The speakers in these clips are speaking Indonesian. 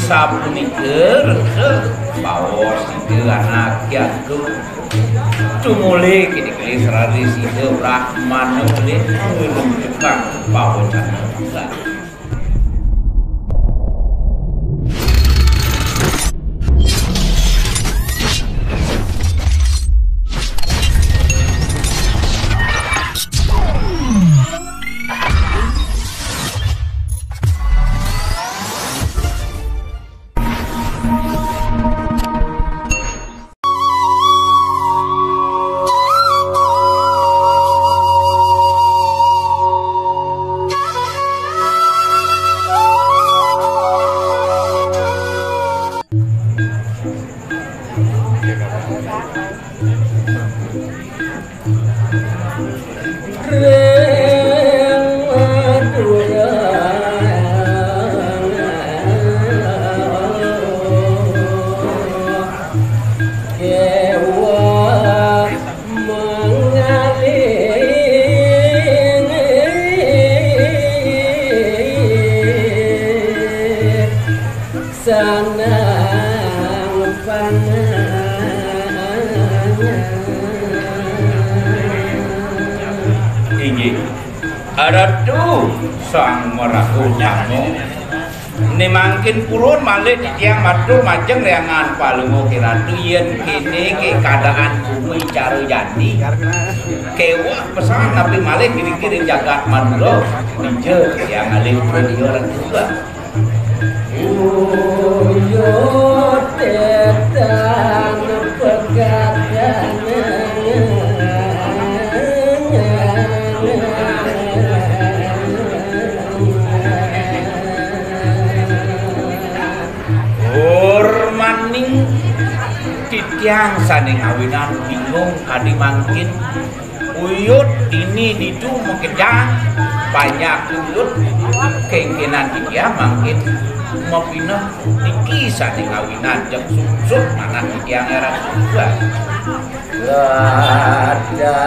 Sapunikeun paos ieu anak yaku tumuli kini geus radis ieu Brahmana teh ngeulung tukang pawocan. Ratu sang meraku nyamuk ini mangkin purun malih di tiang matur majeng reangan palungo kiratu yen kini ke keadaan bumi cara jadi kewah pesan tapi malih kiri-kiri jagat madura nije yang alih radio juga tetan pegadaian titiang saning awinan bingung kadi mangkin uyut ini itu mengejang banyak uyut kengkenan titiang mangkin mau pindah niki saning awinan jam susut mana titiang era juga ada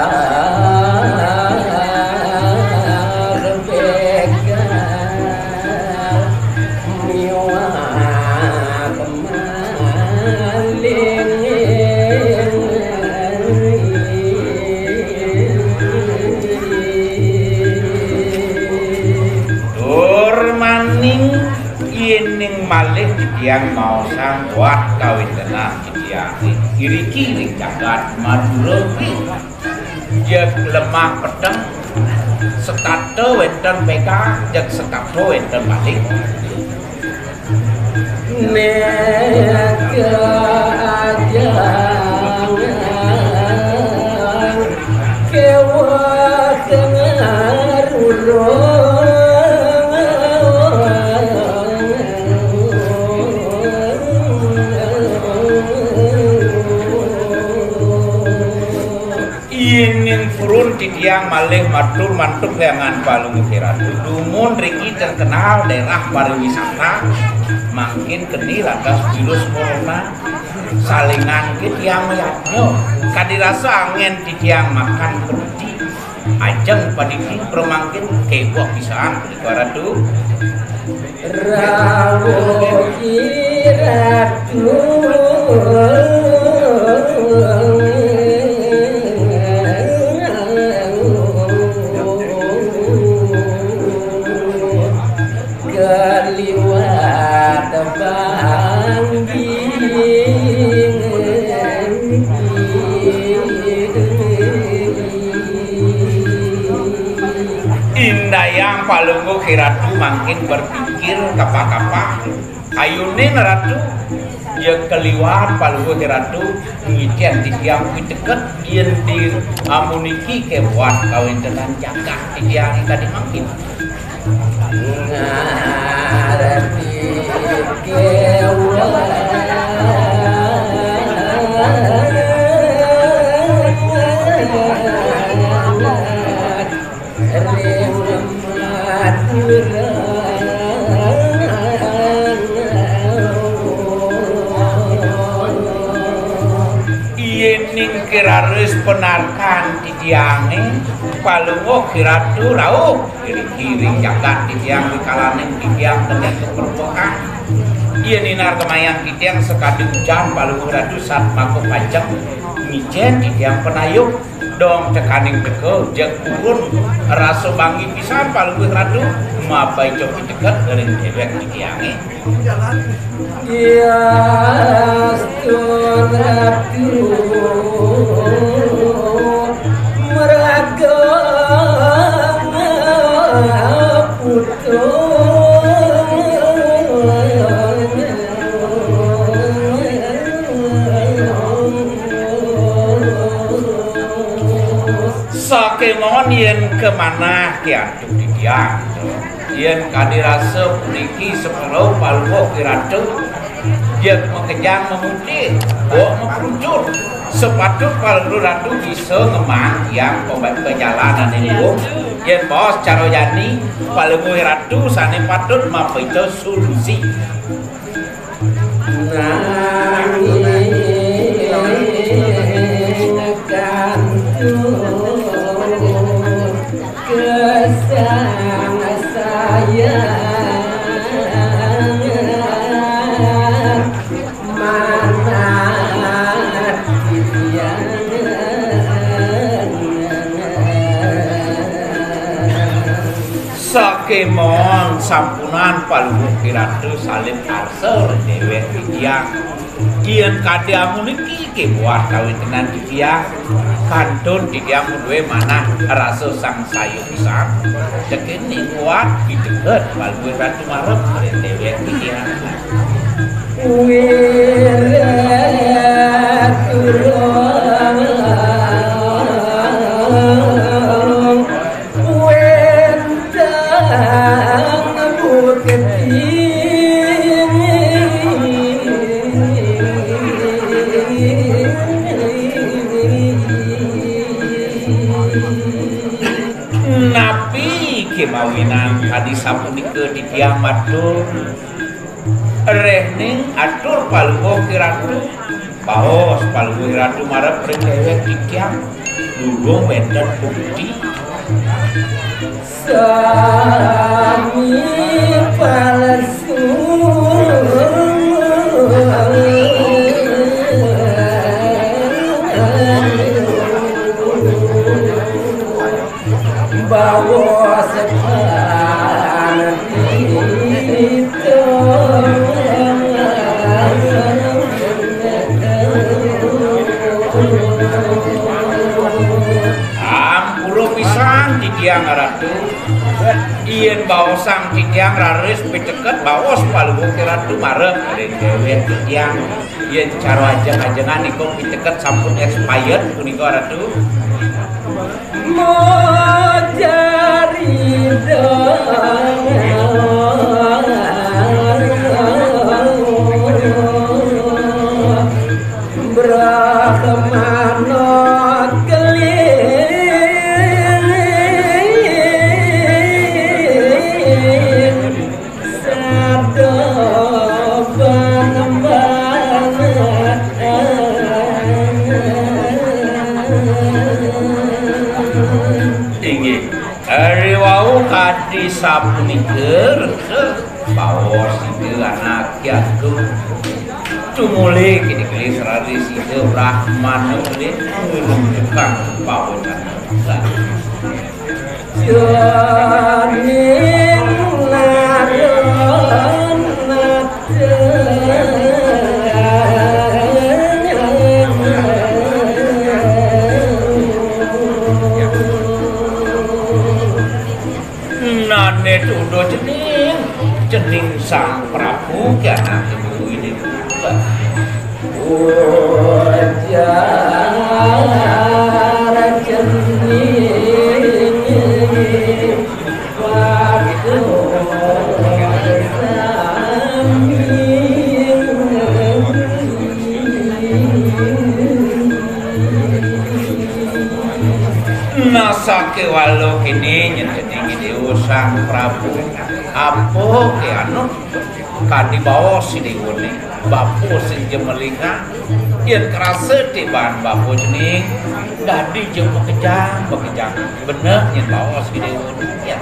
malih titiang mau sang buat kawin tenang titiang kiri-kiri jagat madura jeung lemah pedeng setato wenten beka jeung setato wenten balik nega aja kewa kengaruro ingin purun titiang malih matur mantuk leangan palung kiratu dumun riki terkenal daerah pariwisata makin keni lantas virus corona salingan titiang yatnyo kadirasa angin titiang makan pedih ajeng padiki permangkin kebok pisang ratu rawo kiratu Indayang palunggu kiratu makin berpikir kapak-kapak ayunin ratu je keliwat paluh ratu ngicen di tiang deket yen di amuniki ke buat kawin dengan jaga di tiang tadi makin ngarti kewa ning kiraris penarkan di tiange palungo kiratu rauh kiri-kiri jagat di tiang di kalaning di tiang ternyata perbukaan iya ninar kemayang di tiang sekali hujan palungo kiratu saat mako pajak ngicen di tiang penayuk dong cekaning teke jek urun raso bangi pisan palungo kiratu mapai cobi dekat dari dewek di tiange iya asturatu meraga putu sakemon yen kemana kiatu di tiang yen kadirasa puniki sepuluh palungo kiratu dia mengejang memutih bawa mengkerucut sepatut palungo ratu bisa ngemang yang perjalanan ini yen bos caro jani palungo ratu sane patut mampito solusi sakemon sampunan palungo kiratu salim arsel dewek tiang yen kade amuniki ke buat kawin tenan di tiang kantun di tiang duwe manah rasa sang sayu pisan dekene kuat di deket palungo kiratu marep dewek tiang napi kemawinan kadi sapunike di tiang matur rehning atur palungo kiratu baos palungo kiratu marep dewek di tiang dulung benten bukti sami palsu bawa sepan itu ampuluh pisang di tiang ratu yen bawa sang di tiang raris piceket bawa palungo kiratu marep dari dewek di tiang yen cara ajeng-ajengan iku piceket sampun expired punika ratu mojari dong berkemana keliling sadoban inggih ari wau kadi sapunikeun bawa sing anak kiatu tumuli kini kali serari sida Brahmana kulit tukang pawetan janin laron nane tudo jening cening sang Prabu ki anak ibu ini ujar cening waktu nasake walau kini nyentening dewa sang Prabu apa ke anu kadi bawa si dewone bapo sing jemelingan yen kerasa di bahan bapo jening dadi jeung bekejang bener yen bawa si dewone ya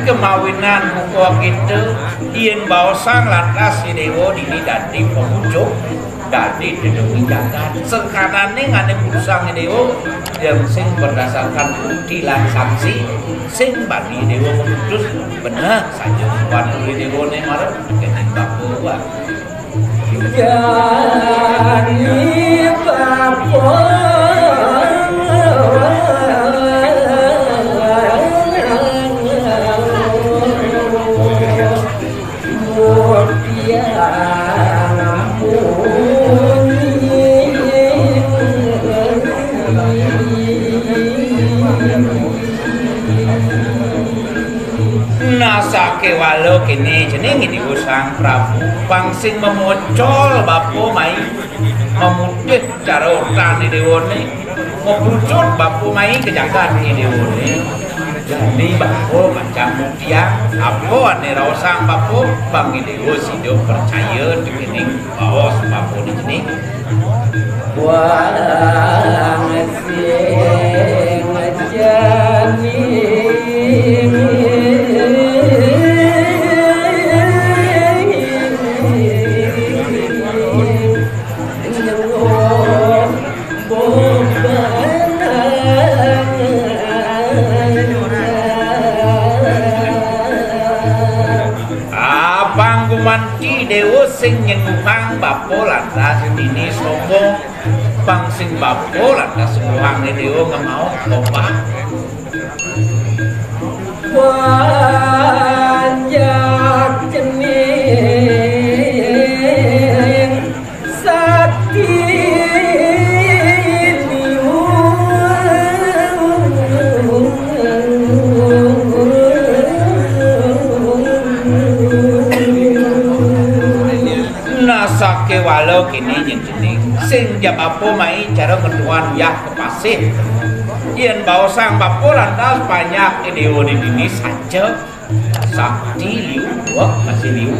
kemawinan buku gitu yen baosang lantas si dewa dini dadi pemujuk dadi dedungi jagat sengkanane ngane pusang dewa yang sing berdasarkan bukti lan saksi sing badi dewa memutus bener saja wadul dewa ne marep kene bakuwa jadi bapo nasake walau kini jeneng ini usang Prabu pangsing memocol bapo mai memutih cara urtan dewone membrucut bapo mai ke jagat dewone jadi bapo macam mutiang apa ane rausang bapo bang dewo sido percaya dekening bawas bapo di jening wang sing jani manti dewa sing nyenguhang bapo lantas dini sombong bang sing bapo lantas sembuhang dewa ngemau tombak wanjak cening sakti nasake walau kini jeneng sing jam apa mai cara menduan yah kepasih yen baosang bapo lantas banyak dewa di dini saja sakti liu wah masih liu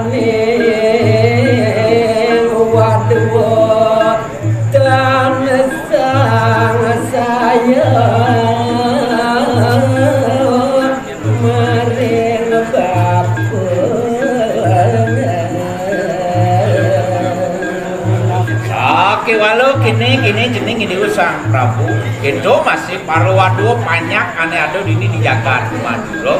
jening waduh dan sang saya walau kini jeneng ini usang Prabu itu masih parwado banyak aneh ada dini di jagat Madura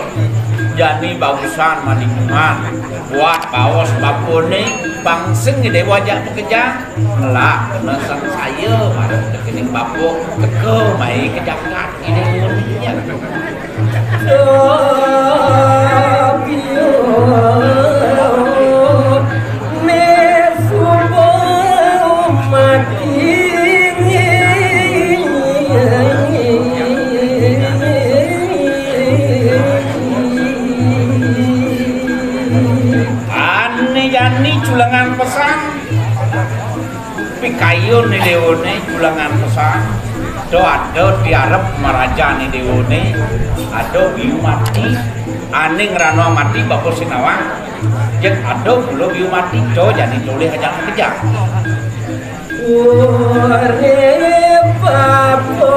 jadi bagusan madingan buat bawas bapone bangseng di wajah pekerja ngelak kena sang saya marah kekening bapo teke mai ke jagat ini uninya Yani culangan pesan pikayun ni dewone culangan pesan do ada diarep maraja ni dewone ada biu mati aning rano mati bapo sinawang jeng ada pulau biu mati do jadi toleh aja kerja bapo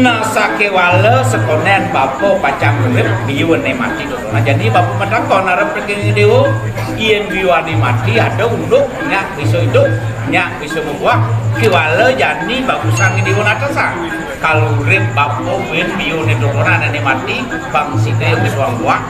Nasake wala sekonen bapo pacang urip biwane mati dulu. Nah jadi bapo mentakon arep pergi dewo yen biwane mati ada unduk nyak bisa hidup nyak bisa membuah kiwala jani bagusan dewo natasa. Kalau urip bapo ben biwane dulu nane mati bang sine wis wong buah.